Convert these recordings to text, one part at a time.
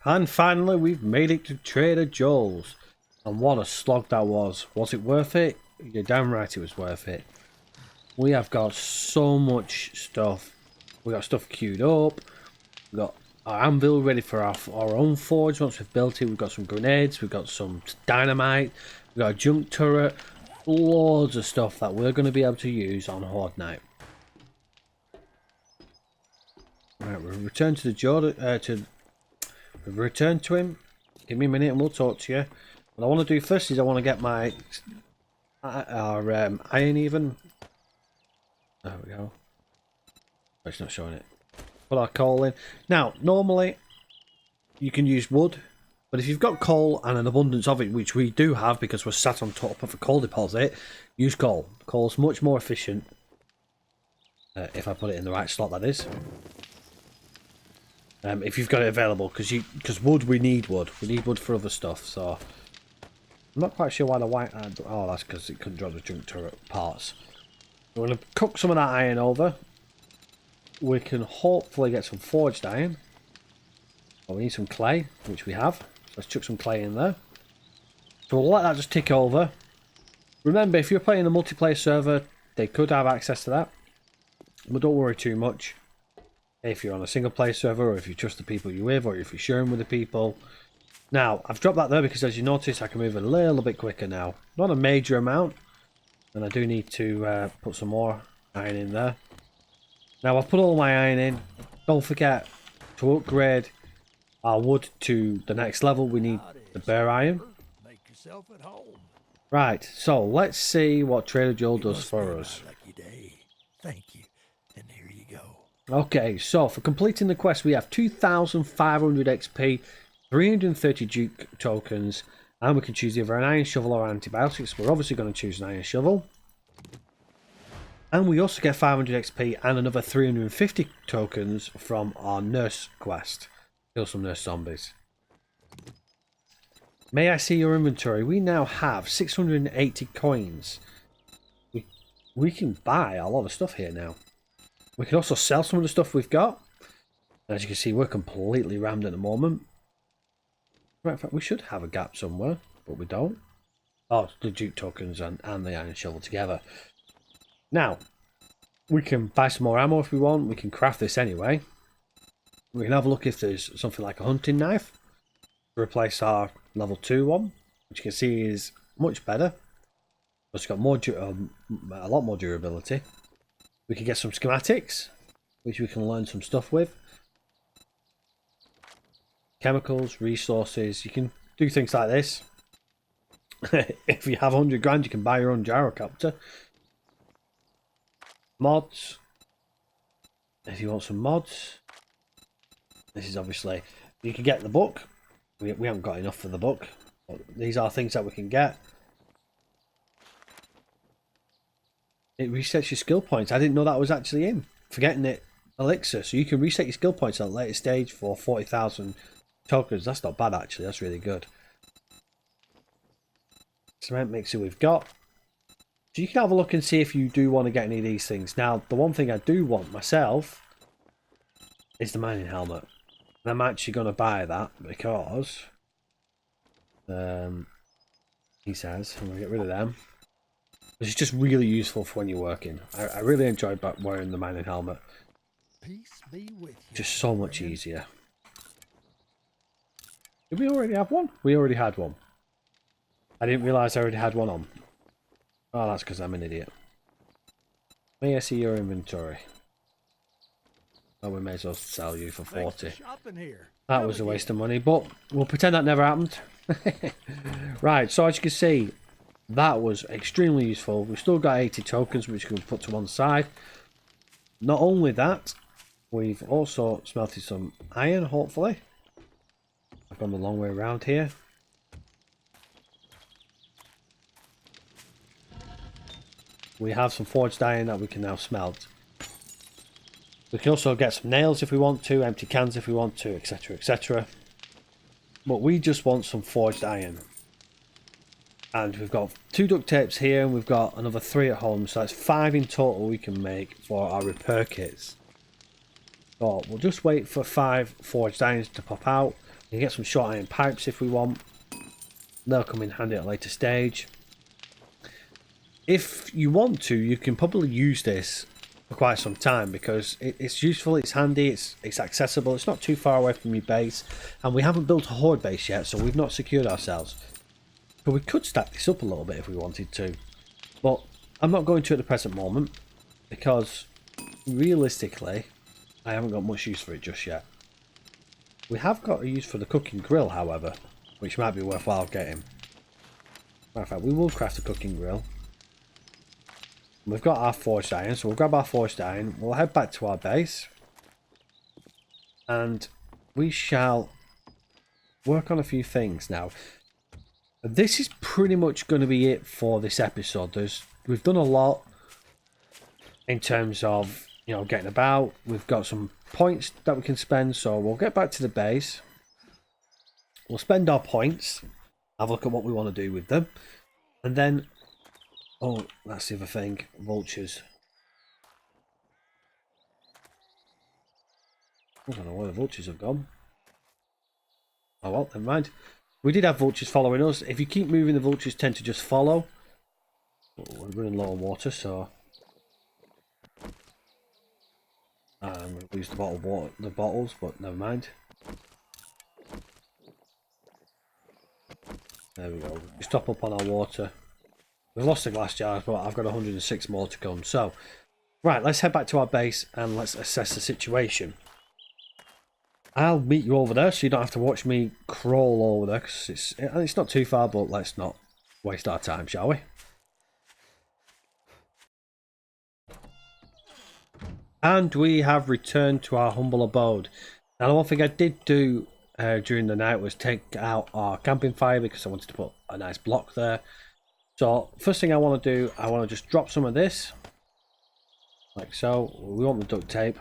And finally, we've made it to Trader Joel's. And what a slog that was. Was it worth it? You're damn right it was worth it. We have got so much stuff. We got stuff queued up. We got our anvil ready for our own forge. Once we've built it, we've got some grenades. We've got some dynamite. We've got a junk turret. Loads of stuff that we're going to be able to use on Horde Night. Right, we'll return to the Jordan. We've returned to him. Give me a minute and we'll talk to you. What I want to do first is I want to get my iron even. There we go. Oh, it's not showing it. Put our coal in. Now, normally you can use wood, but if you've got coal and an abundance of it, which we do have because we're sat on top of a coal deposit, use coal. Coal's much more efficient. If I put it in the right slot, that is. If you've got it available, because wood, we need wood. We need wood for other stuff, so... I'm not quite sure why the white... oh, that's because it couldn't draw the junk turret parts. We're going to cook some of that iron over. We can hopefully get some forged iron. Oh, we need some clay, which we have. Let's chuck some clay in there. So we'll let that just tick over. Remember, if you're playing a multiplayer server, they could have access to that. But don't worry too much. If you're on a single player server, or if you trust the people you're with, or if you're sharing with the people. Now, I've dropped that there because as you notice, I can move a little bit quicker now. Not a major amount. And I do need to put some more iron in there. Now, I've put all my iron in. Don't forget to upgrade our wood to the next level. We need the bare iron. Make yourself at home. Right, so let's see what Trader Joel does for us. Lucky day. Thank you. And here you go. Okay, so for completing the quest, we have 2,500 XP, 330 Duke tokens, and we can choose either an iron shovel or antibiotics. We're obviously going to choose an iron shovel. And we also get 500 XP and another 350 tokens from our nurse quest. Kill some nurse zombies. May I see your inventory? We now have 680 coins. We can buy a lot of stuff here now. We can also sell some of the stuff we've got. And as you can see, we're completely rammed at the moment. Right, in fact, we should have a gap somewhere, but we don't. Oh, the Duke tokens and the iron shovel together. Now, we can buy some more ammo if we want. We can craft this anyway. We can have a look if there's something like a hunting knife to replace our level 2 one, which you can see is much better. It's got more, a lot more durability. We can get some schematics, which we can learn some stuff with. Chemicals, resources. You can do things like this. If you have 100 grand, you can buy your own gyrocopter. Mods. If you want some mods. This is obviously... You can get the book. We haven't got enough for the book. But these are things that we can get. It resets your skill points. I didn't know that was actually in. Forgetting it. Elixir. So you can reset your skill points at a later stage for 40,000 tokens. That's not bad actually. That's really good. Cement mixer we've got. So you can have a look and see if you do want to get any of these things. Now, the one thing I do want myself is the mining helmet. And I'm actually going to buy that because he says I'm going to get rid of them. It's just really useful for when you're working. I really enjoy wearing the mining helmet. Peace be with you. Just so much easier. Did we already have one? We already had one. I didn't realise I already had one on. Oh, that's because I'm an idiot. May I see your inventory? Oh, we may as well sell you for 40. Shopping here. That was a waste of money, but we'll pretend that never happened. Right, so as you can see, that was extremely useful. We've still got 80 tokens, which we can put to one side. Not only that, we've also smelted some iron, hopefully. I've gone the long way around here. We have some forged iron that we can now smelt. We can also get some nails if we want to, empty cans if we want to, etc, etc. But we just want some forged iron. And we've got 2 duct tapes here and we've got another 3 at home. So that's 5 in total we can make for our repair kits. So we'll just wait for 5 forged irons to pop out. You can get some short iron pipes if we want. They'll come in handy at a later stage. If you want to, you can probably use this for quite some time because it's useful, it's handy, it's accessible, it's not too far away from your base, and we haven't built a horde base yet, so we've not secured ourselves. But we could stack this up a little bit if we wanted to, but I'm not going to at the present moment because realistically I haven't got much use for it just yet. We have got a use for the cooking grill, however, which might be worthwhile getting. Matter of fact, we will craft a cooking grill. We've got our forged iron, so we'll grab our forged iron. We'll head back to our base. And we shall work on a few things now. This is pretty much going to be it for this episode. We've done a lot in terms of, you know, getting about. We've got some points that we can spend, so we'll get back to the base. We'll spend our points, have a look at what we want to do with them, and then... Oh, that's the other thing. Vultures. I don't know where the vultures have gone. Oh well, never mind. We did have vultures following us. If you keep moving, the vultures tend to just follow. Oh, we're running low on water, so... I'm going to lose the bottles, but never mind. There we go. We stop up on our water. We've lost the glass jars, but I've got 106 more to come. So, right, let's head back to our base and let's assess the situation. I'll meet you over there, so you don't have to watch me crawl over there, because it's not too far, but let's not waste our time, shall we? And we have returned to our humble abode. Now, the one thing I did do during the night was take out our camping fire, because I wanted to put a nice block there. So, first thing I want to do, I want to just drop some of this. Like so. We want the duct tape.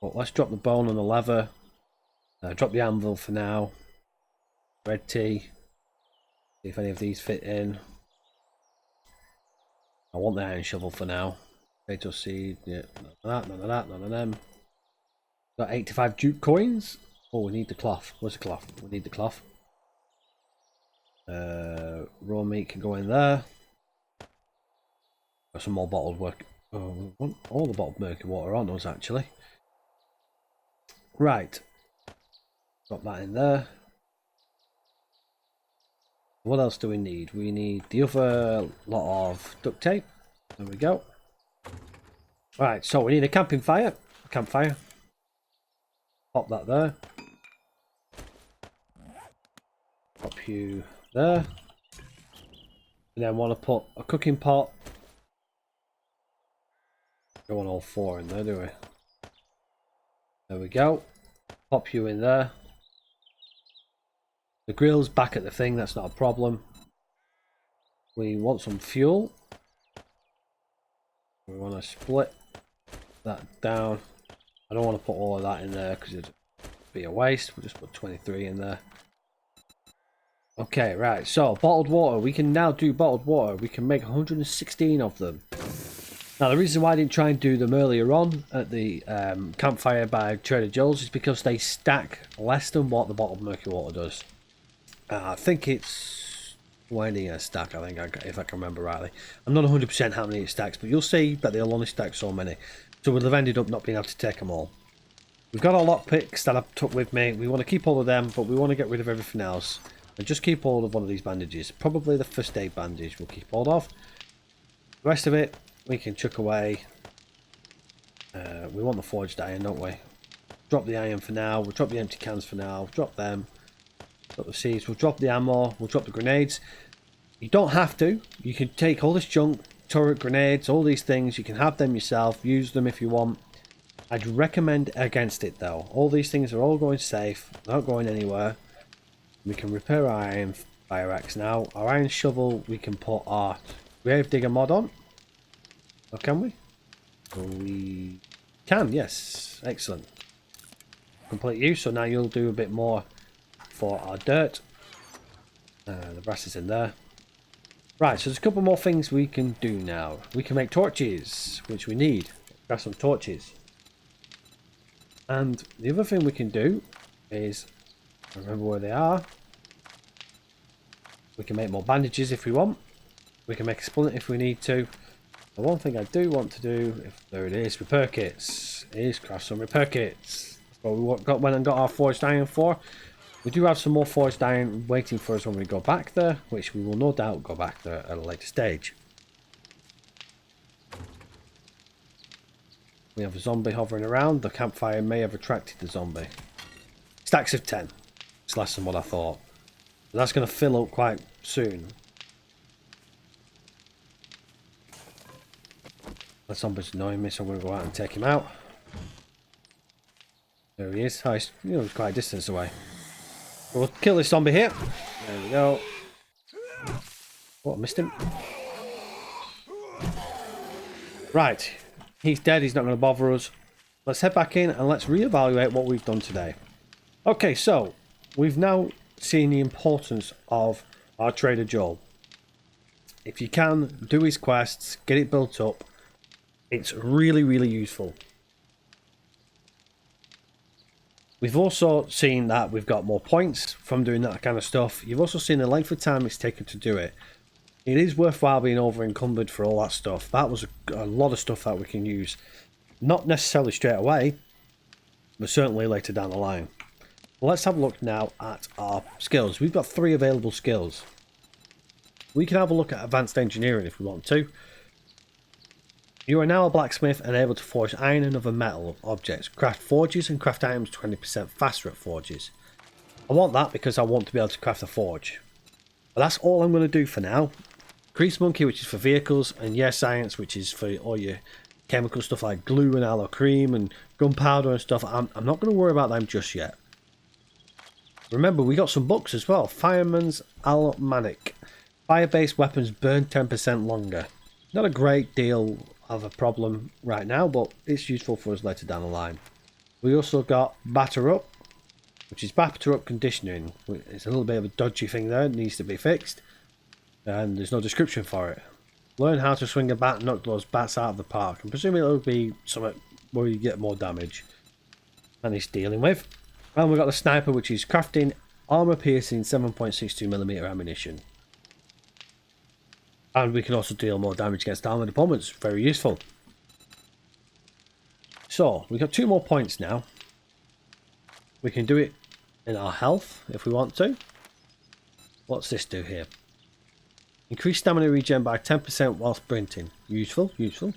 But let's drop the bone and the leather. Drop the anvil for now. Red tea. See if any of these fit in. I want the iron shovel for now. Potato seed. Yeah, none of that, none of that, none of them. Got 85 Duke coins. Oh, we need the cloth. Where's the cloth? We need the cloth. Raw meat can go in there. Got some more bottled work. Oh, we want all the bottled murky water on us actually. Right. Got that in there. What else do we need? We need the other lot of duct tape. There we go. Right, so we need a campfire. Pop that there. Pop you there. And then want to put a cooking pot. Don't want all four in there, do we? There we go. Pop you in there. The grill's back at the thing, that's not a problem. We want some fuel. We want to split that down. I don't want to put all of that in there because it'd be a waste. We'll just put 23 in there. Okay, right, so bottled water. We can now do bottled water. We can make 116 of them. Now, the reason why I didn't try and do them earlier on at the campfire by Trader Joe's is because they stack less than what the bottled murky water does. I think it's 20 a stack, I think, if I can remember rightly. I'm not 100% how many it stacks, but you'll see that they'll only stack so many. So we'll have ended up not being able to take them all. We've got our lockpicks that I've took with me. We want to keep all of them, but we want to get rid of everything else. And just keep hold of one of these bandages. Probably the first aid bandage we'll keep hold of. The rest of it, we can chuck away. We want the forged iron, don't we? Drop the iron for now. We'll drop the empty cans for now. Drop them. Drop the seeds. We'll drop the ammo. We'll drop the grenades. You don't have to. You can take all this junk, turret grenades, all these things. You can have them yourself. Use them if you want. I'd recommend against it though. All these things are all going safe. Not going anywhere. We can repair our iron fire axe now. Our iron shovel, we can put our grave digger mod on. Or can we? We can, yes. Excellent. Complete use. So now you'll do a bit more for our dirt. The brass is in there. Right, so there's a couple more things we can do now. We can make torches, which we need. Grab some torches. And the other thing we can do is Remember where they are. We can make more bandages if we want. We can make a splint if we need to. The one thing I do want to do, if there it is, repair kits, is craft some repair kits. That's what we went and got our forged iron for. We do have some more forged iron waiting for us when we go back there, which we will no doubt go back there at a later stage. We have a zombie hovering around. The campfire may have attracted the zombie. Stacks of 10. It's less than what I thought. But that's going to fill up quite soon. That zombie's annoying me, so I'm going to go out and take him out. There he is. Oh, he's quite a distance away. We'll kill this zombie here. There we go. Oh, I missed him. Right. He's dead. He's not going to bother us. Let's head back in and let's reevaluate what we've done today. Okay, so we've now seen the importance of our Trader Joel. If you can, do his quests, get it built up. It's really, really useful. We've also seen that we've got more points from doing that kind of stuff. You've also seen the length of time it's taken to do it. It is worthwhile being over encumbered for all that stuff. That was a lot of stuff that we can use. Not necessarily straight away, but certainly later down the line. Well, let's have a look now at our skills. We've got 3 available skills. We can have a look at advanced engineering if we want to. You are now a blacksmith and able to forge iron and other metal objects, craft forges and craft items 20% faster at forges. I want that because I want to be able to craft a forge. But that's all I'm going to do for now. Grease Monkey, which is for vehicles, and Yes Science, which is for all your chemical stuff like glue and aloe cream and gunpowder and stuff. I'm not going to worry about them just yet. Remember, we got some books as well. Fireman's Almanac. Fire-based weapons burn 10% longer. Not a great deal of a problem right now, but it's useful for us later down the line. We also got Batter Up, which is Batter Up Conditioning. It's a little bit of a dodgy thing there. It needs to be fixed. And there's no description for it. Learn how to swing a bat and knock those bats out of the park. I'm presuming it'll be something where you get more damage than it's dealing with. And we've got the Sniper, which is crafting armor piercing 7.62mm ammunition. And we can also deal more damage against armored opponents. Very useful. So, we've got 2 more points now. We can do it in our health if we want to. What's this do here? Increase stamina regen by 10% while sprinting. Useful, useful.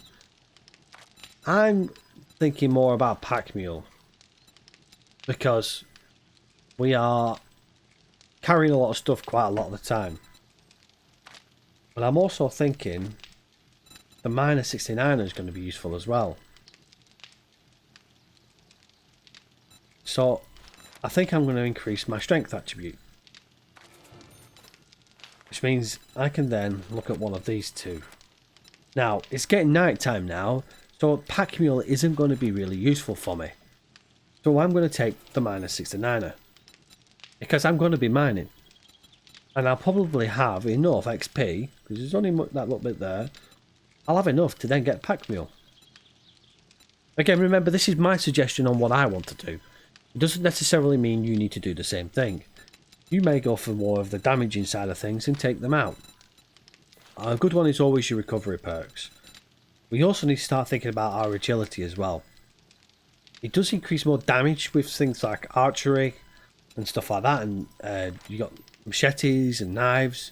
I'm thinking more about Pack Mule. Because we are carrying a lot of stuff quite a lot of the time. But I'm also thinking the Miner 69 is going to be useful as well. So I think I'm going to increase my strength attribute. Which means I can then look at one of these 2. Now, it's getting night time now, so Pack Mule isn't going to be really useful for me. So I'm going to take the Miner 69er. Because I'm going to be mining. And I'll probably have enough XP, because there's only that little bit there. I'll have enough to then get Pack Mule. Again, remember, this is my suggestion on what I want to do. It doesn't necessarily mean you need to do the same thing. You may go for more of the damaging side of things and take them out. A good one is always your recovery perks. We also need to start thinking about our agility as well. It does increase more damage with things like archery and stuff like that, and you got machetes and knives,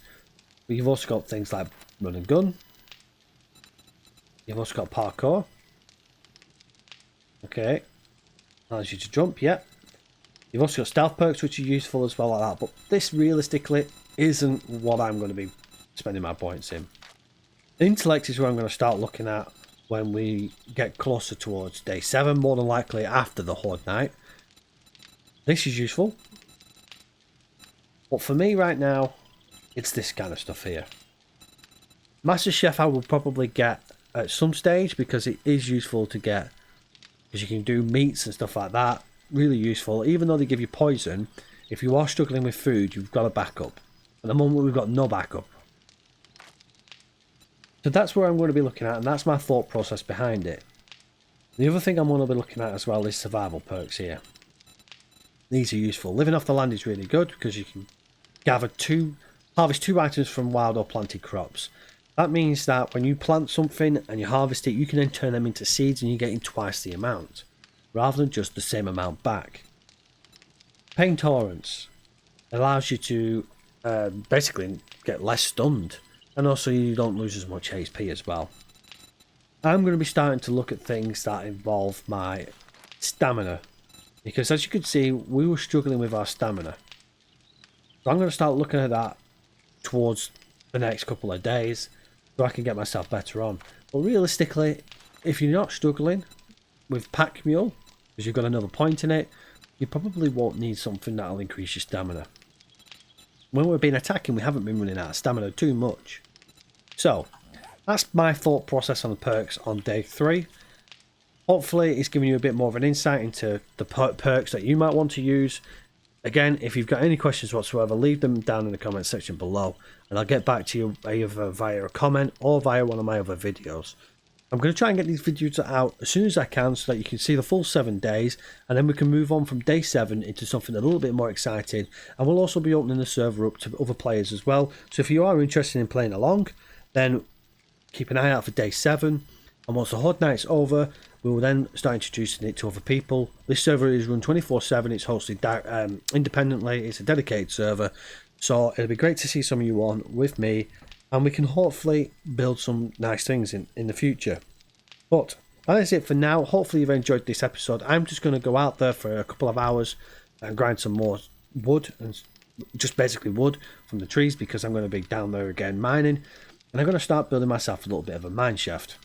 but you've also got things like run and gun. You've also got parkour. Okay, allows you to jump, yeah. You've also got stealth perks, which are useful as well like that, but this realistically isn't what I'm going to be spending my points in. Intellect is where I'm going to start looking at when we get closer towards day 7, more than likely after the Horde Night. This is useful. But for me right now, it's this kind of stuff here. Master Chef I will probably get at some stage because it is useful to get. Because you can do meats and stuff like that. Really useful. Even though they give you poison, if you are struggling with food, you've got a backup. At the moment we've got no backup. So that's where I'm going to be looking at, and that's my thought process behind it. The other thing I'm going to be looking at as well is survival perks here. these are useful. Living off the land is really good because you can harvest 2 items from wild or planted crops. That means that when you plant something and you harvest it, you can then turn them into seeds and you're getting twice the amount, rather than just the same amount back. Pain tolerance allows you to basically get less stunned, and also you don't lose as much HP as well. I'm going to be starting to look at things that involve my stamina, because as you can see, we were struggling with our stamina. So I'm going to start looking at that towards the next couple of days, so I can get myself better on. But realistically, if you're not struggling with Pack Mule, because you've got another point in it, you probably won't need something that'll increase your stamina. When we've been attacking, we haven't been running out of stamina too much. So, that's my thought process on the perks on day 3. Hopefully it's giving you a bit more of an insight into the perks that you might want to use. Again, if you've got any questions whatsoever, leave them down in the comment section below, and I'll get back to you either via a comment or via one of my other videos. I'm going to try and get these videos out as soon as I can so that you can see the full 7 days, and then we can move on from day 7 into something a little bit more exciting. And we'll also be opening the server up to other players as well. So if you are interested in playing along, then keep an eye out for day 7. And once the Horde Night's over, we will then start introducing it to other people. This server is run 24/7. It's hosted independently. It's a dedicated server. So it'll be great to see some of you on with me, and we can hopefully build some nice things in the future. But that is it for now. Hopefully you've enjoyed this episode. I'm just going to go out there for a couple of hours and grind some more wood, and just basically wood from the trees, because I'm going to be down there again mining, and I'm going to start building myself a little bit of a mine shaft.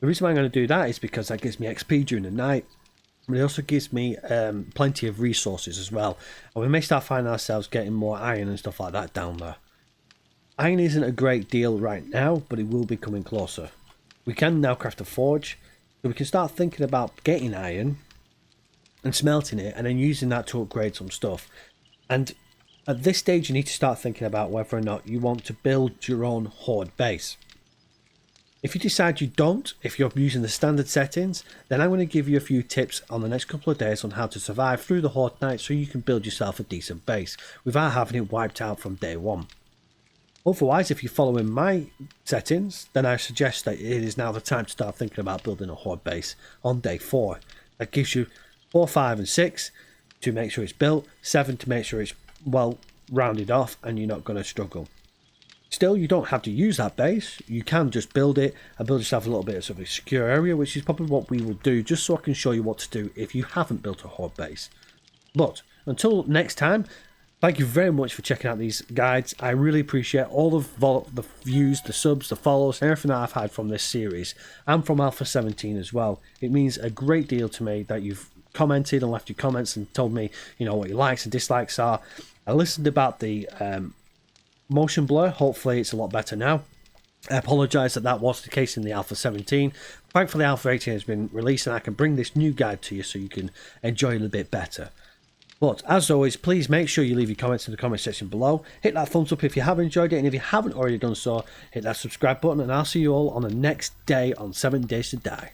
The reason why I'm going to do that is because that gives me XP during the night, but it also gives me plenty of resources as well, and we may start finding ourselves getting more iron and stuff like that down there. Iron isn't a great deal right now, but it will be coming closer. We can now craft a forge, so we can start thinking about getting iron and smelting it, and then using that to upgrade some stuff. And at this stage you need to start thinking about whether or not you want to build your own horde base. If you decide you don't, if you're using the standard settings, then I'm going to give you a few tips on the next couple of days on how to survive through the Horde Night so you can build yourself a decent base without having it wiped out from day 1. Otherwise, if you're following my settings, then I suggest that it is now the time to start thinking about building a horde base on day 4. That gives you 4, 5 and 6 to make sure it's built, 7 to make sure it's well rounded off and you're not going to struggle. Still, you don't have to use that base. You can just build it and build yourself a little bit of a secure area, which is probably what we will do, just so I can show you what to do if you haven't built a horde base. But until next time, thank you very much for checking out these guides. I really appreciate all the views, the subs, the follows, and everything that I've had from this series, and from Alpha 17 as well. It means a great deal to me that you've commented and left your comments and told me, you know, what your likes and dislikes are. I listened about the motion blur. Hopefully it's a lot better now. I apologise that was the case in the Alpha 17. Thankfully Alpha 18 has been released and I can bring this new guide to you so you can enjoy it a bit better. But as always, please make sure you leave your comments in the comment section below. Hit that thumbs up if you have enjoyed it, and if you haven't already done so, hit that subscribe button, and I'll see you all on the next day on 7 Days to Die.